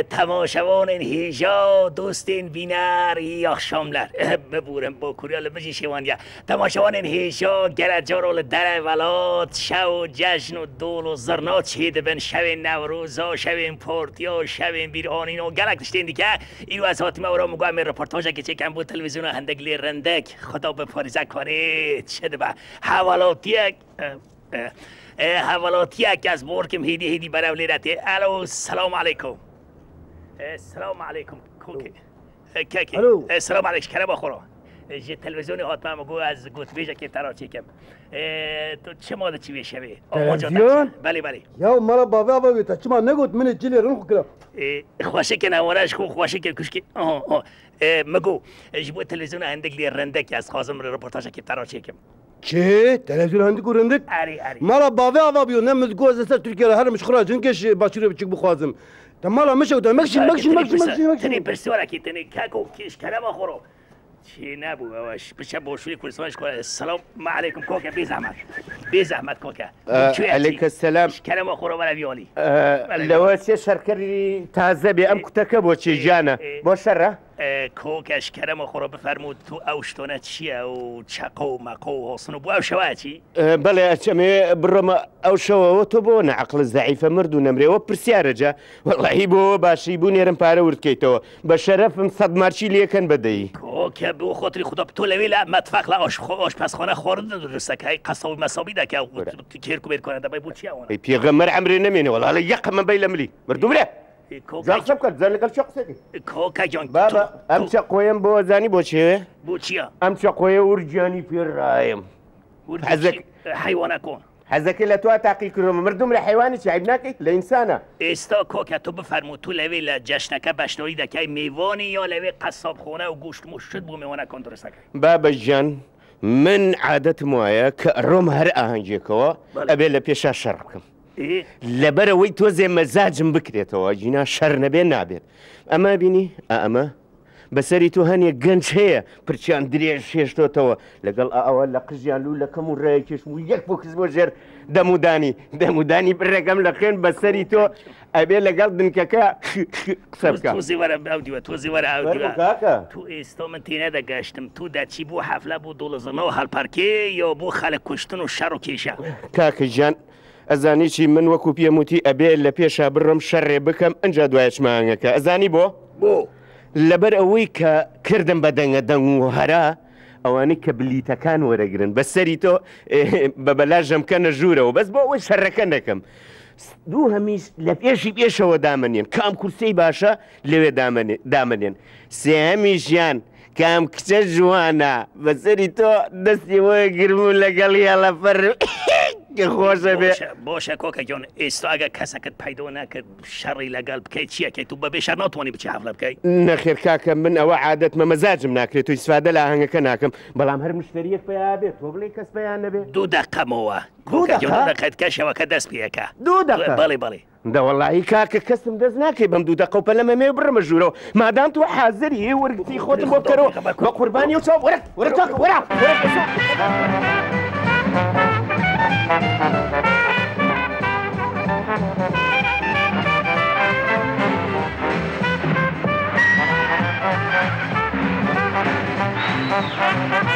تماشاوان هیجا دوستین بینر یا شاملر ببورم با کوریال بجی شوانیا تماشاوان هیجا گرجارول در ولات شو جشن و دول و زرنا چید بن شوین نوروزا شوین پورتیا شوین بیرانین و گلک دشتین دیگه اینو از حاتمه ورا مگوه من رپورتاژه که چکم بود تلویزیون هندگلی رندک خدا به پاریزه کنید شده به حوالاتی که از بورکم هیدی برای لیرتی الو سلام علیکم السلام علیکم کوکی السلام علیکم کرم آخورا جه تلویزیونی حاتمه مگو از گوتبیجه که ترا چیکم تو چه ماده چی بیشوی؟ تلویزیون؟ بله یا مرا بابا تا چه ما نگوت من جلی رن خو کرا خوشه که نوانش خوشه که کشکی مگو جبو تلویزیون هندگلی رندک از خازم رپورتاژه که ترا چیکم چه؟ تلویزیون هندگو رندک؟ آری مرا بابا بیو نمزگو از سر ترکیه هر مش خراج انکش باشوری بچک بخوازم تمالا مشو تا مکشن تنی پرسیوارا کی تنی کاکو کیش کرم آخورو چی نبود باش بچه باشوری کردستانش کنه سلام علیکم کوکا بی زحمت کوکا علیک السلام کرم آخورو ولا بیالی لواسی شرکری تازه بی ام کتک بوچی جانا باشره کوکش کرم آخورو بفرمود تو اوشتونه چیه و چقو مقو حسنو بو اوشوه چی؟ بله اچمی برم اوشوه و تو بو عقل ضعیف مرد و نمره و پرسیاره جا والله بو باشی بو نیرم پاره ورد کیتو بشرفم صد مارچی لیکن بدهی کوکا بو خاطری خدا تو لویل مطبخ لا آشپزخانه خورد درسته که قصاب مسابی ده که کیرکو بیر کنه دبای بو چیه اون پیغمبر عمری نمینه والله یک من بیل ملی مردم ره زن سب کرد زن لگل شخصی کوکا جان بابا ام چه قویم بو زنی بو چیه؟ بو چیه؟ ام چه قوی ورجانی پیر رایم حزک حیوانه کن حزك لا تو تعقيل كرم مردم لحيواني شعبناكي لإنسانة استا کوکا تو بفرمو تو لوی جشنکه بشنوری دکی میوانی یا لوی قصاب خونه و گوشت مشت بو میوانه کن درسته بابا جان من عادت مويا كروم هر اهنجيكوا ابي لبيشا شربكم لبرا وي توزي مزاجم بكريتوا جينا شر نبي نابيت اما بيني اما بسري تو هاني گنج هي پرچان دريش شيشتو تو لقال اول لقجيان لولا كم رايكش مو يك بوكس بوجر دموداني بالرقم لخين بسري تو ابي لقال دنكاكا قصبكا توزي ورا اوديو تو استو من تينا دا گشتم تو دا چي بو حفله بو دولزنو هال پاركي يا بو خلق كشتن و شر و كيشا كاك جان ازاني شي من وكو بيموتي ابي لبيشا برم شر بكم انجا دوايش مانكا ازاني بو لەبەر ئەوەی کە کردم بە دەنگەدەنگ و هەرا ئەوانەی کە بلیتەکان وەرەگرن بەسەری تۆ بە بەلاژەم کەنە ژوورەوە بەس بۆ ئەوەی شەڕەکە نەکەم دوو هەمیش لە پێشی پێشەوە دامەنێن کام کورسەی باشە لەوێ دامەنێن سێهەمیشیان کام کچە جوانە بەسەری تۆ دەستی وەیە گرم و لەگەڵ یاڵە فەر خۆشە بێ باشە کۆکە جۆن ئێستا ئەگە کەسەکەت پەیدۆ ناکرد شەڕی لەگەڵ بکەیت چیەکەیت و بەبێ شەڕ ناتوانانی بچی حەفلە بکەیت نەخێر کاکە من ئەوە عادەتمە مەزاجم ناکرێت و ئیسفادە لە ئاهەنگەکە ناکەم بەڵام هەر مشتریەک پێیا بێت تۆ بڵێ کەس پێیان نەبێت دوو دەقەمەوە کۆکە جۆن دەقەت کەشەوەکە دەست پێەکە دوو دەقە بەڵێ دەوەڵی کاکە کەسم دەست ناکەی بەم دوو دەقە و پەلەمە مێ بڕمە ژوورەوە مادام تو حازری وەرگتی خۆتم بۆ بکەرەوە بە قوربانی و چاو وەرە کاکە وەرە Thank you.